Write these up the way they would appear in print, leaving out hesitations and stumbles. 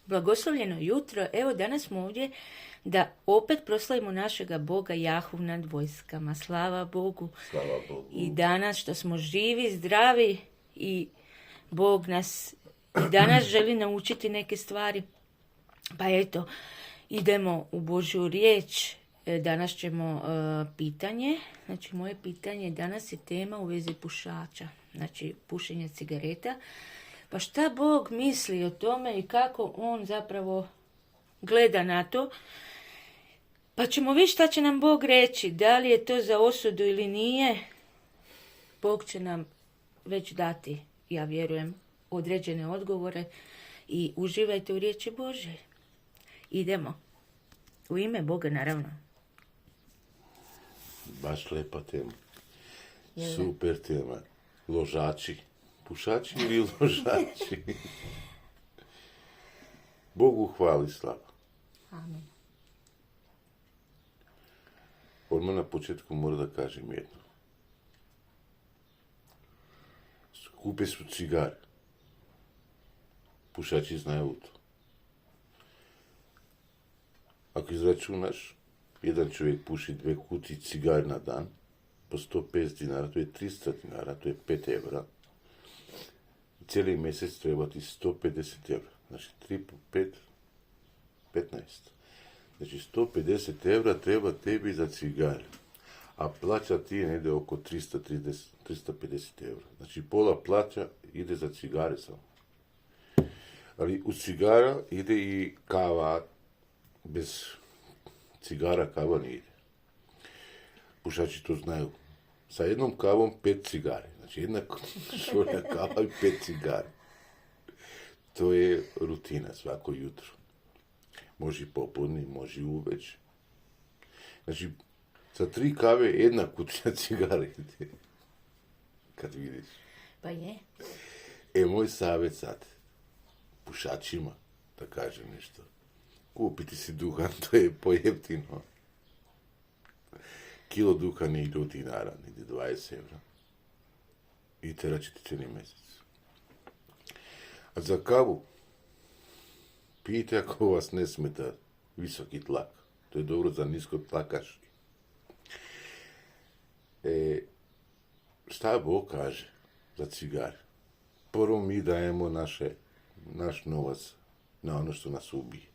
Blagoslovljeno jutro, evo danas smo ovdje da opet proslavimo našega Boga Jahu nad vojskama. Slava Bogu. Slava Bogu. I danas što smo živi, zdravi i Bog nas i danas želi naučiti neke stvari. Pa eto, idemo u Božju riječ. Danas ćemo pitanje. Znači, moje pitanje danas je tema u vezi pušača. Znači, pušenja cigareta. Pa šta Bog misli o tome i kako on zapravo gleda na to? Pa ćemo vidjeti šta će nam Bog reći. Da li je to za osudu ili nije. Bog će nam već dati, ja vjerujem, određene odgovore. I uživajte u riječi Božje. Idemo. U ime Boga, naravno. Baš lepa tema. Super tema. Ložači. Pušači ili ložači? Bogu hvali slava. Amen. Odmah na početku mora da kažem jedno. Skupe su cigare. Pušači znaju to. Ako izračunaš, jedan čovjek puši 2 kutije cigare na dan, po 150 dinara, to je 300 dinara, to je 5 evra. Cijeli mjesec treba ti 150 evra. Znači 3 po 5, 15. Znači 150 evra treba tebi za cigare. A plaća ti je negdje oko 350 evra. Znači pola plaća ide za cigare samo. Ali u cigara ide i kava. Bez cigara kava ne ide. Pušači to znaju. Sa jednom kavom 5 cigare. Znači jedna šolja kava i 5 cigare. To je rutina svako jutro. Može popodne, može uveć. Znači, sa 3 kave jedna kutija cigare ide. Kad vidiš. Pa je. Moj savjet sad, pušačima, da kažem nešto. Kupiti si duhan, to je pojeftino. Kilo duhan ne ide od dinara, ne ide 20 evra. I tera će ti cijeli mjesec. A za kavu, pijte ako vas ne smeta visoki tlak. To je dobro za nisko tlakaš. Šta Bog kaže za cigare? Prvo mi dajemo naš novac na ono što nas ubije.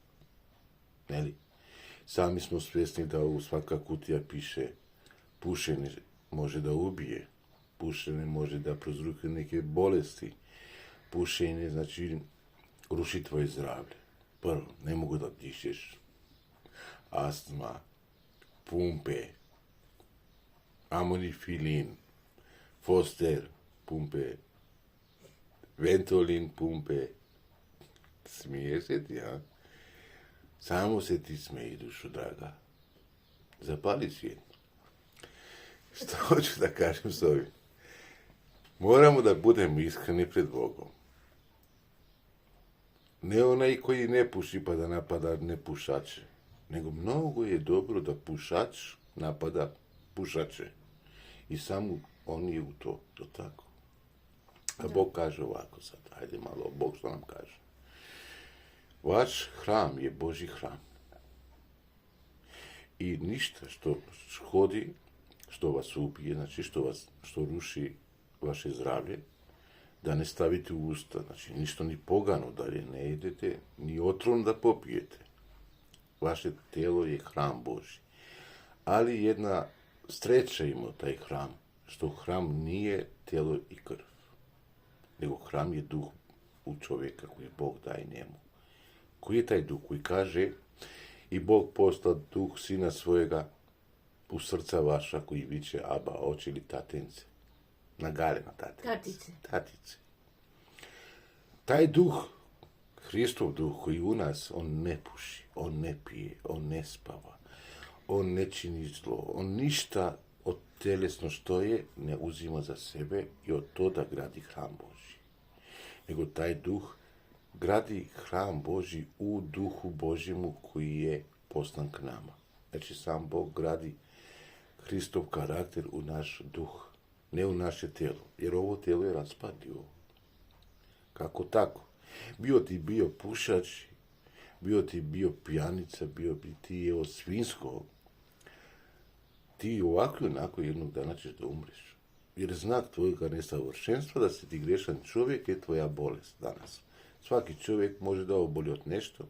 Neli? Sami smo svjesni da u svaka kutija piše pušenje može da ubije, pušenje može da prouzrokuje neke bolesti, pušenje znači ruši tvoje zdravlje. Prvo, ne mogu da dišeš. Astma, pumpe, amorifilin, Foster, pumpe, Ventolin, pumpe. Smiješ se ti, a? Samo se ti smeji, dušo draga. Zapali svijet. Što hoću da kažem s ovim? Moramo da budemo iskreni pred Bogom. Ne onaj koji ne puši pa da napada nepušače. Nego mnogo je dobro da pušač napada pušače. I samo on je u to tako. A Bog kaže ovako sad. Ajde malo, Bog što nam kaže. Vaš hram je Božji hram. I ništa što škodi, što vas ubije, znači što ruši vaše zdravlje, da ne stavite u usta, znači ništa ni pogano dalje ne idete, ni otron da popijete. Vaše tijelo je hram Božji. Ali jedna sreća ima taj hram, što hram nije tijelo i krv, nego hram je duh u čovjeka koji Bog daje njemu. Koji je taj duh koji kaže i Bog poslao duh sina svojega u srca vaša koji viče Aba, oče ili tatence. Na gale na tatice. Taj duh, Hristov duh koji u nas, on ne puši, on ne pije, on ne spava, on ne čini zlo, on ništa od telesno što je ne uzima za sebe i od to da gradi hram Božji. Nego taj duh gradi hram Božji u duhu Božjemu koji je poslan k nama. Znači sam Bog gradi Hristov karakter u naš duh, ne u naše tijelo. Jer ovo tijelo je raspadljivo. Kako tako? Bio ti bio pušač bio ti bio pijanica, bio bi ti evo svinsko, ti ovako i onako jednog dana ćeš da umreš. Jer znak tvojega nesavršenstva da si ti grešan čovjek je tvoja bolest danas. Svaki čovjek može da oboli od nešto,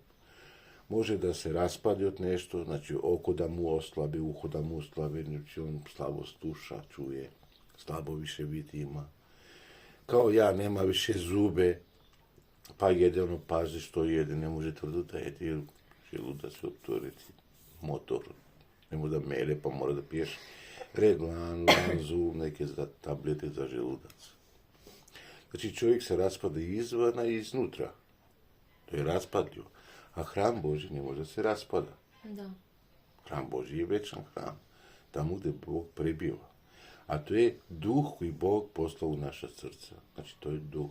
može da se raspadi od nešto, znači oko da mu oslabi, uho da mu oslabi, znači on slabo sluša, čuje, slabo više vidi ima. Kao ja, nema više zube, pa jede ono, pazi što jede, ne može tvrdo da jede, jer želudac se optoriti motor, ne može da mele, pa mora da piješ Reglan, Lanzu, neke tablete za želudac. Znači čovjek se raspada izvana i iznutra. To je raspadljivo. A hram Božji ne može se raspada. Da. Hram Božji je večan hram. Tamo gdje Bog prebiva. A to je duh koji Bog poslao u naša srca. Znači to je duh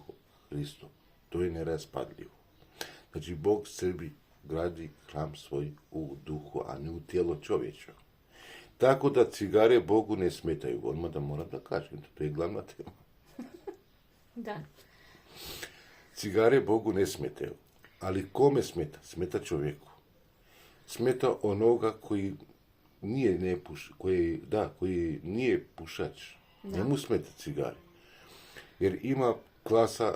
Hristov. To je neraspadljivo. Znači Bog sebi gradi hram svoj u duhu, a ne u tijelo čovječa. Tako da cigare Bogu ne smetaju. Odmah da moram da kažem, to je glavna tema. Da. Cigare Bogu ne smetaju. Ali kome smeta? Smeta čovjeku. Smeta onoga koji nije koji nije pušač. Da. Njemu smeta cigare. Jer ima klasa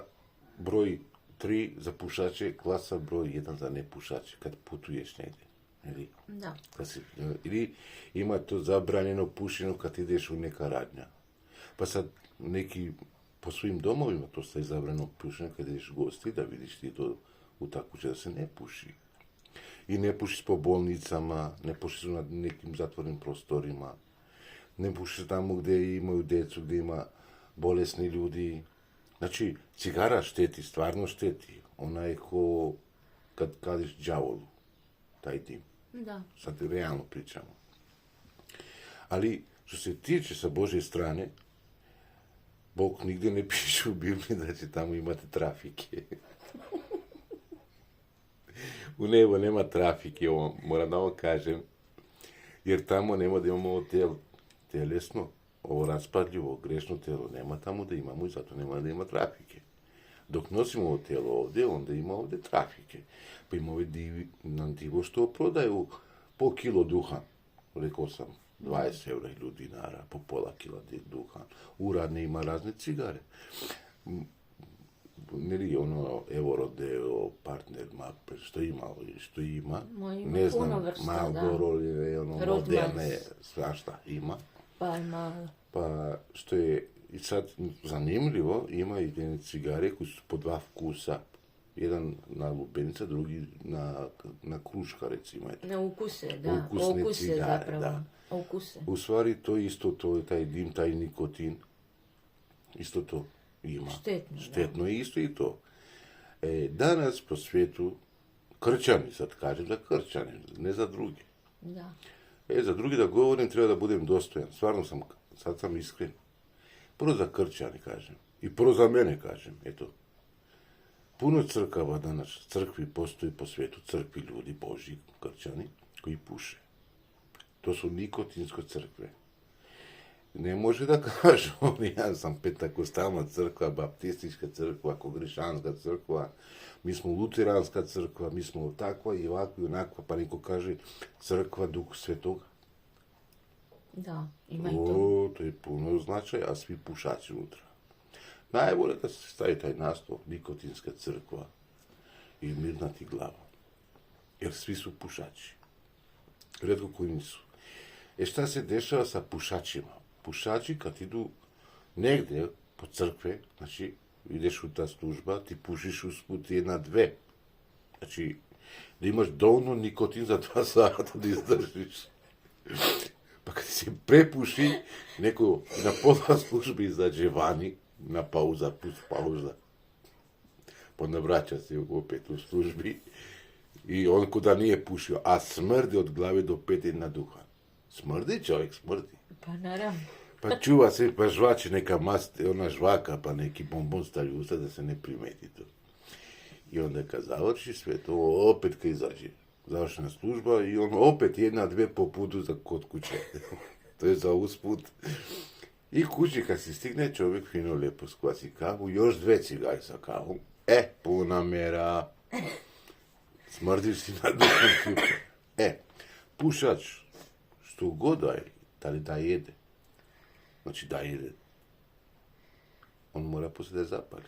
broj 3 za pušače, klasa broj 1 za nepušače, kad putuješ negdje. Ili, Da. ili ima to zabranjeno pušenje kad ideš u neka radnja. Pa sad neki po svojim domovima to staje zabranjeno pušenje kad ideš u gosti, da vidiš ti to u takvuće da se ne puši. I ne puši po bolnicama, ne puši su na nekim zatvorenim prostorima, ne puši tamo gdje imaju djecu, gdje ima bolesni ljudi. Znači, cigara šteti, stvarno šteti. Ona je ko kad kadiš đavolu, taj dim. Da. Sad realno pričamo. Ali, što se tiče sa Božje strane, Bog nigdje ne piše u Bibliji da će tamo imati trafike. U nebu nema trafike, ovo, moram da ovo kažem, jer tamo nema da imamo ovo telesno, ovo raspadljivo, grešno telo, nema tamo da imamo i zato nema da ima trafike. Dok nosimo ovo telo ovdje, onda ima ovdje trafike. Pa ima ove nam divo što prodaju po kilo duha, rekao sam, 20 eura ili dinara, po pola kila duha. Uradne ima razne cigare. Neli ono evo rodeo, partner, što ima, ne znam, Marlboro ili ono moderne, svašta ima. Pa ima... Pa što je i sad zanimljivo, ima i te cigare koji su po dva vkusa. Jedan na lubenica, drugi na kruška, recimo. Na ukuse, da. Ukusne Ukuse cigare, zapravo. da. Ukuse. U stvari to isto, to je taj dim, taj nikotin, isto to ima. Štetno je isto i to. Danas po svijetu, kršćani, sad kažem da kršćani, ne za druge. Da. Za drugi da govorim, treba da budem dostojan. Stvarno sad sam iskren. Prvo za kršćani kažem. I prvo za mene kažem, eto. Puno crkava danas, crkvi postoji po svijetu, crkvi ljudi, Božji, kršćani, koji puše. To su nikotinsko crkve. Ne može da kažu, ja sam pentakostalna crkva, baptistička crkva, kongrešanska crkva, mi smo luteranska crkva, mi smo takva i ovakva i onakva, pa neko kaže crkva Duh Svetoga. Da, ima i to. To je puno značaj, a svi pušači unutra. Najbolje da se stavi taj naslov, nikotinska crkva i mirna ti glava. Jer svi su pušači. Rijetko koji nisu. Šta se dešava sa pušačima? Pušači kad idu negdje po crkve, znači ideš u ta služba, ti pušiš usput 1-2. Znači, da imaš dovoljno nikotin za 2 sata da izdržiš. Pa kad se prepuši, neko na pola službi izađe vani, na pauza, pauza. Pa onda vraća se opet u službi i on kuda nije pušio, a smrdi od glave do pete na duha. Smrdi čovjek, smrdi. Pa naravno. Pa čuva se, pa žvači neka mast, ona žvaka, pa neki bombon stavi u usta da se ne primeti to. I onda kad završi sve to, opet kad izađe završena služba i on opet 1-2 po putu za kod kuće. To je za usput. I kući kad se stigne čovjek fino lijepo skvasi kavu, još 2 cigare sa kavom. Puna mera. Smrdiš si na dnevnom ključu. Pušač, što god daje, da li da jede, znači da jede, on mora poslije da zapali.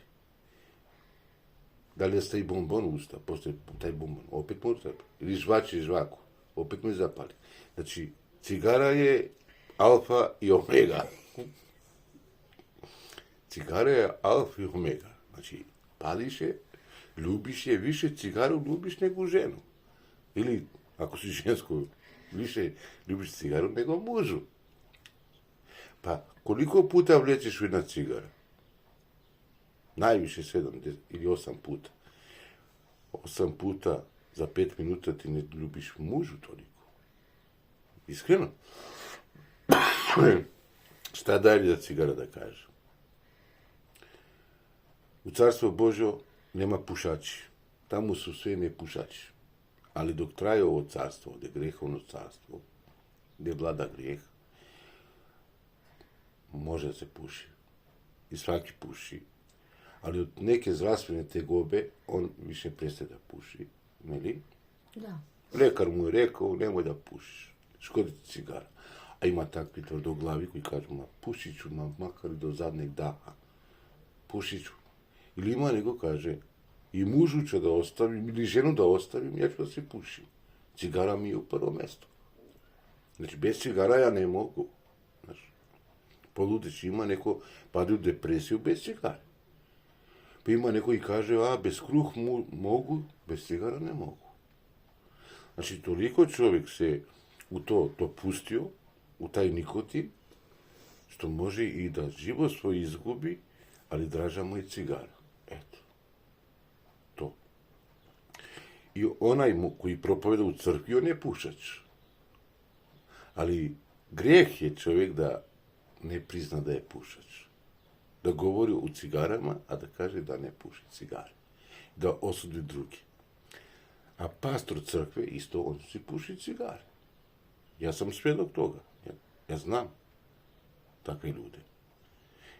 Da li da stavi bombon u usta, poslije taj bombon, opet mora zapali. Ili žvači žvaku, opet mu zapali. Znači, cigara je alfa i omega. Cigara je alfa i omega. Znači, pališ je, ljubiš je, više cigaru ljubiš nego ženu. Ili, ako si žensko, više ljubiš cigaru nego mužu. Pa, koliko puta vlečeš jedna cigara? Najviše 7 ili 8 puta. 8 puta za 5 minuta ti ne ljubiš mužu toliko. Iskreno. Šta dalje da cigara da kaže? U Carstvo Božjo nema pušači. Tamo su sve nepušači. Ali dok traje ovo carstvo, gdje je grehovno carstvo, gdje vlada grijeh, može se puši. I svaki puši. Ali od neke zdravstvene tegobe on više prestaje da puši. Meli? Da. Lekar mu je rekao, nemoj da pušiš. Škodi ti cigara. A ima takvi tvrdoglavi koji kažu, ma pušit ću, makar i do zadnjeg daha. Pušit ću. Ili ima nego kaže, i mužu ću da ostavim, ili ženu da ostavim, ja ću da se pušim. Cigara mi je u prvo mjesto. Znači, bez cigara ja ne mogu. Znači, poludeć, ima neko, pade u depresiju bez cigare. Pa ima neko i kaže, bez kruh mogu, bez cigara ne mogu. Znači, toliko čovjek se u to pustio, u taj nikotin, što može i da život svoj izgubi, ali draža mu je cigara. Eto. To. I onaj koji propoveda u crkvi, on je pušač. Ali grijeh je čovjek da ne prizna da je pušač. Da govori o cigarama, a da kaže da ne puši cigare. Da osudi drugi. A pastor crkve isto, on si puši cigare. Ja sam svjedok toga. Ja znam takve ljude.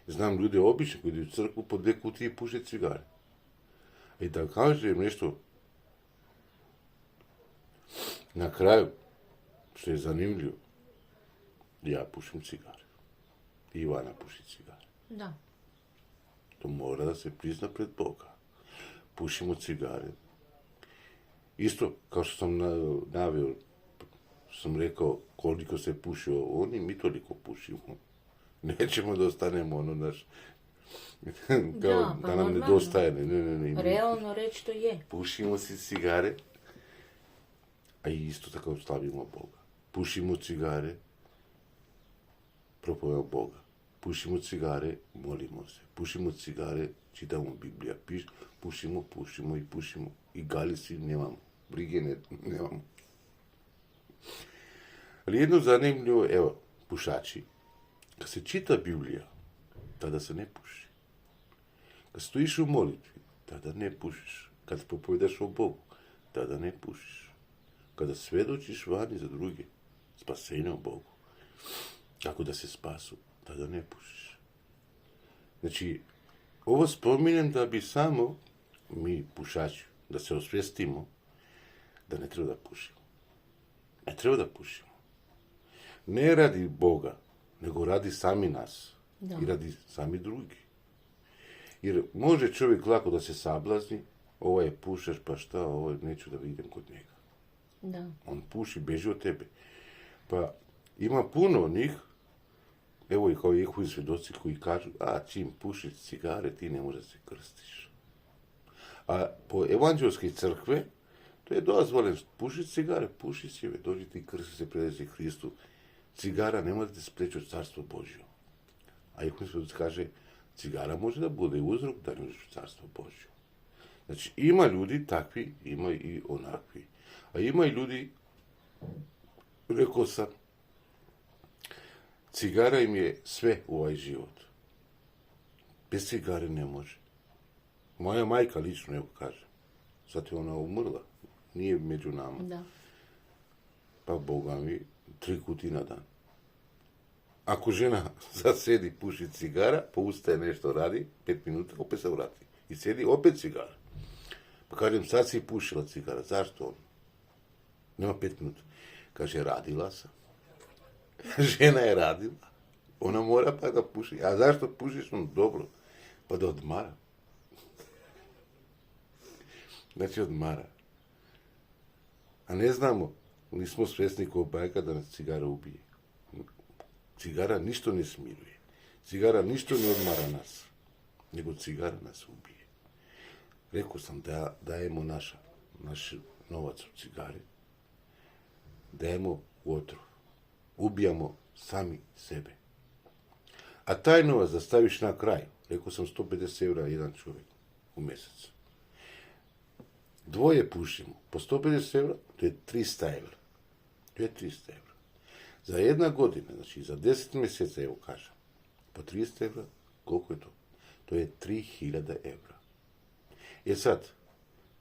Znam ljude obične koji idu u crkvu po 2 kutije puše cigare. I da kažem nešto na kraju, što je zanimljivo, ja pušim cigare. I Ivana puši cigare. Da. To mora da se prizna pred Boga. Pušimo cigare. Isto, kao što sam naveo, sam rekao koliko se pušio oni, mi toliko pušimo. Nećemo da ostanemo naš, kao da nam nedostaje. Ne. Realno reći to je. Pušimo si cigare, a isto tako slavimo Boga. Pušimo cigare, propovemo Boga. Pušimo cigare, molimo se. Pušimo cigare, čitamo Biblija. Pušimo i galisi nemamo. Brige nemamo. Ali jedno zanimljivo, evo, pušači. Kad se čita Biblija, tada se ne puši. Kad stojiš u molitvi, tada ne pušiš. Kad propovedaš o Bogu, tada ne pušiš. Kada svedočiš vani za druge, spasenje o Bogu, kako da se spasu, tada ne pušiš. Znači, ovo spominjem da bi samo mi, pušači, da se osvijestimo da ne treba da pušimo. Ne treba da pušimo. Ne radi Boga, nego radi sami nas. Da. I radi sami drugi. Jer može čovjek lako da se sablazni, ovo je pušaš, pa šta, ovo neću da vidim kod njega. Da. On puši, beži od tebe. Pa ima puno njih, evo i kao Jehovi svjedoci koji kažu, čim pušiš cigare, ti ne možeš se krstiš. A po evanđelske crkve, to je dozvoljeno, puši cigare, puši sjeve, dođi ti krsti se, predaj se Hristu. Cigara ne može da te spreči od Carstvo Božjo. A Jehovi svjedoci kaže, cigara može da bude uzrok da ne uđeš u Carstvo Božjo. Znači, ima ljudi takvi, ima i onakvi. A ima i ljudi, rekao sam, cigara im je sve u ovaj život. Bez cigare ne može. Moja majka lično, evo kaže, sad je ona umrla, nije među nama. Da. Pa Boga mi, 3 kutije na dan. Ako žena zasedi, puši cigara, pa ustaje nešto radi, 5 minuta, opet se vrati. I sjedi opet cigara. Pa kažem, sad si pušila cigara, zašto on? Nema 5 minuta. Kaže, radila sam. Žena je radila. Ona mora pa da puši. A zašto pušiš? Dobro. Pa da odmara. Znači odmara. A ne znamo, nismo svjesni ko bajka da nas cigara ubije. Cigara ništa ne smiruje. Cigara ništa ne odmara nas. Nego cigara nas ubije. Rekao sam da dajemo naš novac u cigari. Dajemo u otrov. Ubijamo sami sebe. A taj novac da staviš na kraj, rekao sam 150 eura jedan čovjek u mjesec. Dvoje pušimo, po 150 eura, to je 300 eura. To je 300 eura. Za jedna godina, znači za 10 mjeseca, evo kažem, po 300 eura, koliko je to? To je 3000 eura. Sad,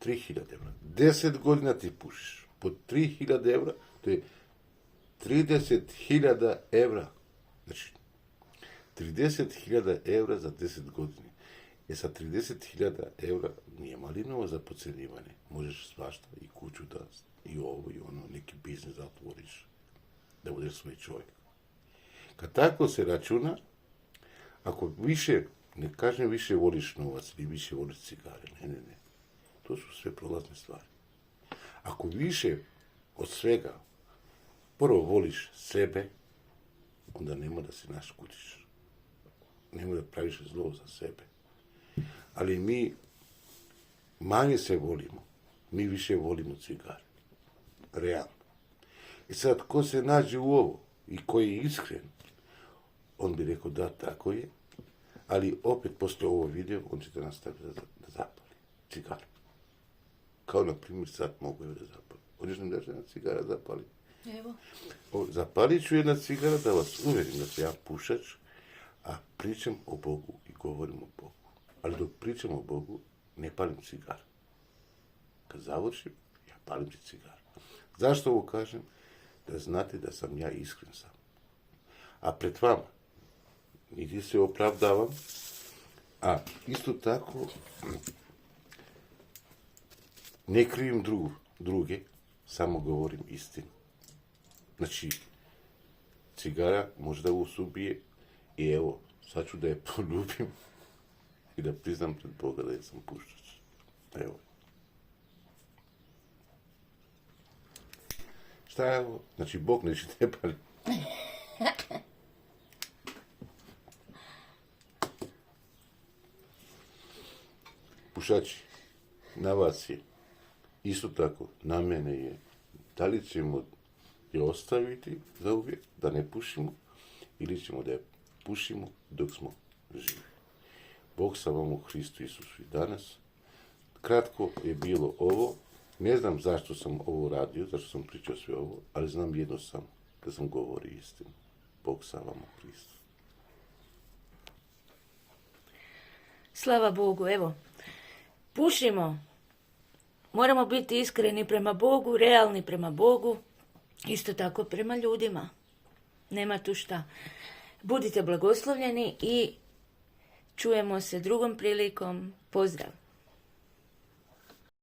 3000 eura. 10 godina ti pušiš, po 3000 eura, to je 30.000 eura. Znači, 30.000 eura za 10 godina. Sa 30.000 eura nije mali novac za podcjenjivanje. Možeš svašta i kuću da i ovo i ono, neki biznis da otvoriš, da budeš svoj čovjek. Kad tako se računa, ako više, ne kažem više voliš novac ili više voliš cigare, ne. To su sve prolazne stvari. Ako više od svega prvo voliš sebe, onda nema da se naškutiš. Nema da praviš zlo za sebe. Ali mi manje se volimo. Mi više volimo cigare. Realno. I sad, ko se nađe u ovo i koji je iskren, on bi rekao da, tako je, ali opet poslije ovo video, on će te nastaviti da zapali cigaru. Kao, na primjer, sad mogu da zapali. Hoćeš nam da jedna cigara zapali? Evo. Zapalit ću jedna cigara da vas uvjerim da sam ja pušač, a pričam o Bogu i govorim o Bogu. Ali dok pričam o Bogu, ne palim cigar. Kad završim, ja palim cigar. Zašto ovo kažem? Da znate da sam ja iskren sam. A pred vama, niti se opravdavam, a isto tako ne krivim druge, samo govorim istinu. Znači, cigara možda vas ubije i evo, sad ću da je poljubim i da priznam pred Boga da sam pušač. Evo. Šta je ovo? Znači, Bog neće te pali. Pušači, na vas je. Isto tako, na mene je. Da li ćemo je ostaviti za uvijek, da ne pušimo, ili ćemo da je pušimo dok smo živi. Bog sa vam u Hristu Isusu i danas. Kratko je bilo ovo. Ne znam zašto sam ovo radio, zašto sam pričao sve ovo, ali znam jedno samo, da sam govorio istinu. Bog sa vam u Hristu. Slava Bogu, evo. Pušimo. Moramo biti iskreni prema Bogu, realni prema Bogu, isto tako prema ljudima. Nema tu šta. Budite blagoslovljeni i čujemo se drugom prilikom. Pozdrav!